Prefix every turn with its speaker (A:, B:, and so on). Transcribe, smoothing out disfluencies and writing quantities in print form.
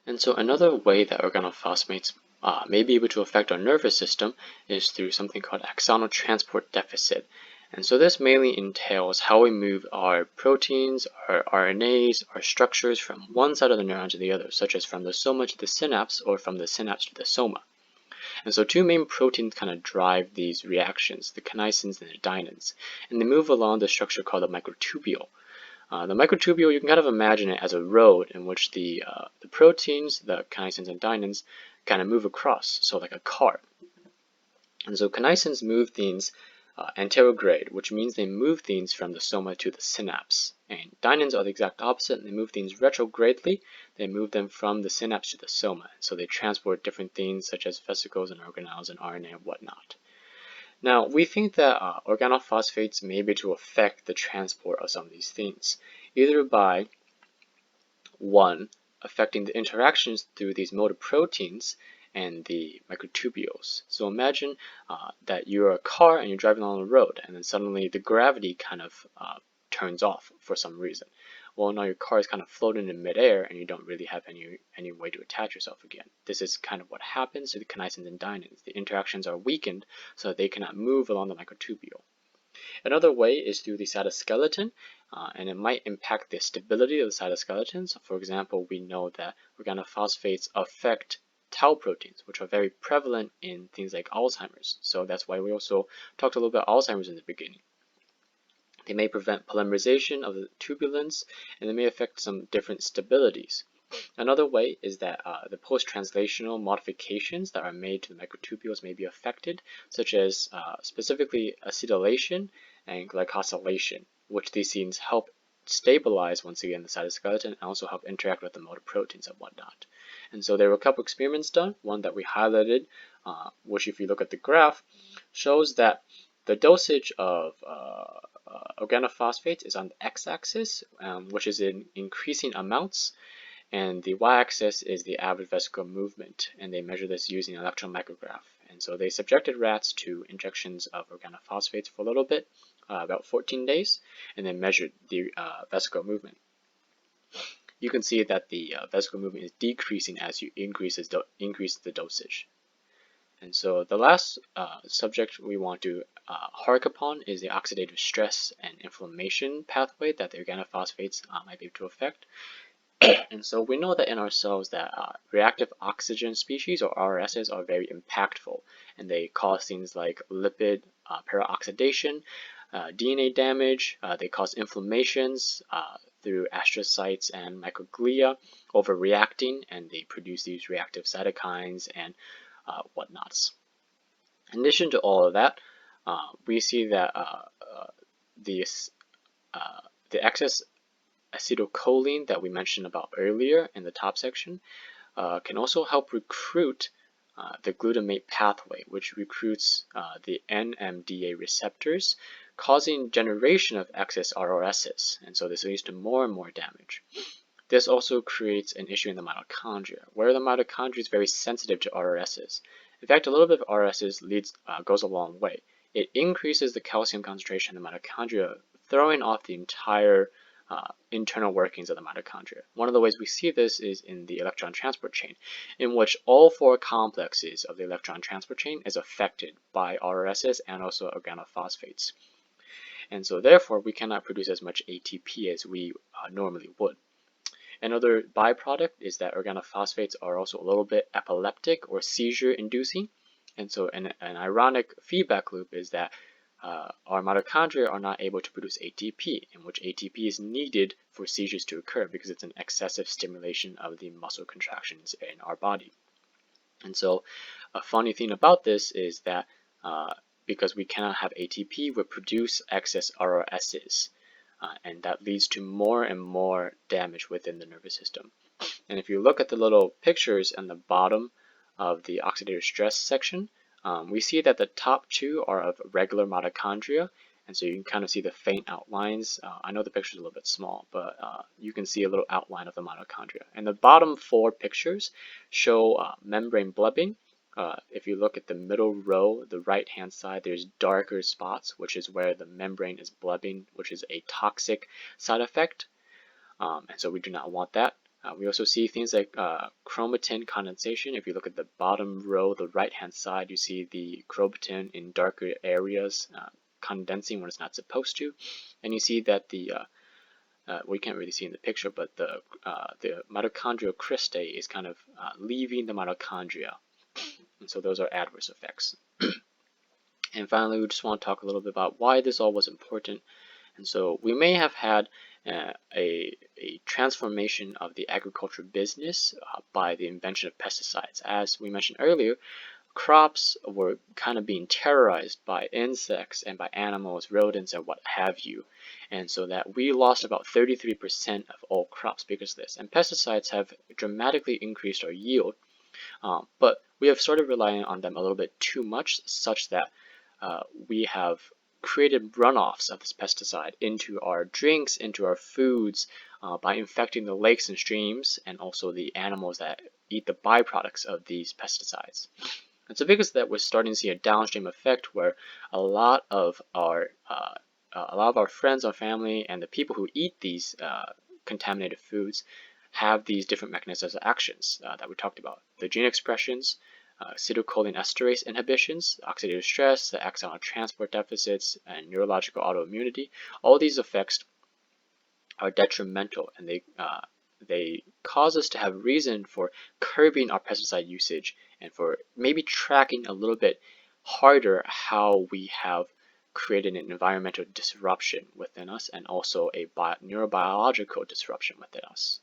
A: And so another way that organophosphates may be able to affect our nervous system is through something called axonal transport deficit. And so this mainly entails how we move our proteins, our RNAs, our structures from one side of the neuron to the other, such as from the soma to the synapse or from the synapse to the soma. And so two main proteins kind of drive these reactions, the kinesins and the dyneins, and they move along the structure called the microtubule. The microtubule, you can kind of imagine it as a road in which the proteins, the kinesins and dyneins, kind of move across, so like a car. And so kinesins move things anterograde, which means they move things from the soma to the synapse. And dyneins are the exact opposite, and they move things retrogradely. They move them from the synapse to the soma. So they transport different things such as vesicles and organelles and RNA and whatnot. Now, we think that organophosphates may be able to affect the transport of some of these things, either by, one, affecting the interactions through these motor proteins and the microtubules. So imagine that you're a car and you're driving along the road, and then suddenly the gravity kind of turns off for some reason. Well, now your car is kind of floating in midair, and you don't really have any way to attach yourself again. This is kind of what happens to the kinesins and dyneins. The interactions are weakened so that they cannot move along the microtubule. Another way is through the cytoskeleton, and it might impact the stability of the cytoskeleton. So, for example, we know that organophosphates affect tau proteins, which are very prevalent in things like Alzheimer's. So that's why we also talked a little bit about Alzheimer's in the beginning. They may prevent polymerization of the tubulins, and they may affect some different stabilities. Another way is that the post-translational modifications that are made to the microtubules may be affected, such as specifically acetylation and glycosylation, which these things help stabilize, once again, the cytoskeleton and also help interact with the motor proteins and whatnot. And so there were a couple experiments done. One that we highlighted, which if you look at the graph, shows that the dosage of organophosphates is on the x-axis, which is in increasing amounts, and the y-axis is the average vesicle movement, and they measure this using an electron micrograph. And so they subjected rats to injections of organophosphates for a little bit, about 14 days, and then measured the vesicle movement. You can see that the vesicle movement is decreasing as you increase the dosage. And so the last subject we want to hark upon is the oxidative stress and inflammation pathway that the organophosphates might be able to affect. And so we know that in our cells that reactive oxygen species, or RSs, are very impactful, and they cause things like lipid peroxidation, DNA damage. They cause inflammations through astrocytes and microglia overreacting, and they produce these reactive cytokines and whatnots. In addition to all of that, we see that the excess acetylcholine that we mentioned about earlier in the top section can also help recruit the glutamate pathway, which recruits the NMDA receptors, causing generation of excess RRSs, and so this leads to more and more damage. This also creates an issue in the mitochondria, where the mitochondria is very sensitive to RRSs. In fact, a little bit of RRSs goes a long way. It increases the calcium concentration in the mitochondria, throwing off the entire internal workings of the mitochondria. One of the ways we see this is in the electron transport chain, in which all four complexes of the electron transport chain is affected by RRSs and also organophosphates. And so therefore, we cannot produce as much ATP as we normally would. Another byproduct is that organophosphates are also a little bit epileptic or seizure inducing. And so an ironic feedback loop is that our mitochondria are not able to produce ATP, in which ATP is needed for seizures to occur because it's an excessive stimulation of the muscle contractions in our body. And so a funny thing about this is that because we cannot have ATP, we produce excess RRSs, and that leads to more and more damage within the nervous system. And if you look at the little pictures on the bottom of the oxidative stress section, we see that the top two are of regular mitochondria, and so you can kind of see the faint outlines. I know the picture is a little bit small, but you can see a little outline of the mitochondria. And the bottom four pictures show membrane blebbing. If you look at the middle row, the right-hand side, there's darker spots, which is where the membrane is blebbing, which is a toxic side effect. And so we do not want that. We also see things like chromatin condensation. If you look at the bottom row, the right-hand side, you see the chromatin in darker areas condensing when it's not supposed to, and you see that the we can't really see in the picture, but the mitochondrial cristae is kind of leaving the mitochondria, and so those are adverse effects. And finally, we just want to talk a little bit about why this all was important. And so we may have had a transformation of the agriculture business by the invention of pesticides. As we mentioned earlier, crops were kind of being terrorized by insects and by animals, rodents, and what have you. And so that we lost about 33% of all crops because of this. And pesticides have dramatically increased our yield, but we have started relying on them a little bit too much, such that we have created runoffs of this pesticide into our drinks, into our foods, by infecting the lakes and streams, and also the animals that eat the byproducts of these pesticides. And so because of that, we're starting to see a downstream effect where a lot of our friends, our family, and the people who eat these contaminated foods have these different mechanisms of actions that we talked about. The gene expressions, acetylcholine esterase inhibitions, oxidative stress, the axonal transport deficits, and neurological autoimmunity. All these effects are detrimental, and they cause us to have reason for curbing our pesticide usage and for maybe tracking a little bit harder how we have created an environmental disruption within us and also a neurobiological disruption within us.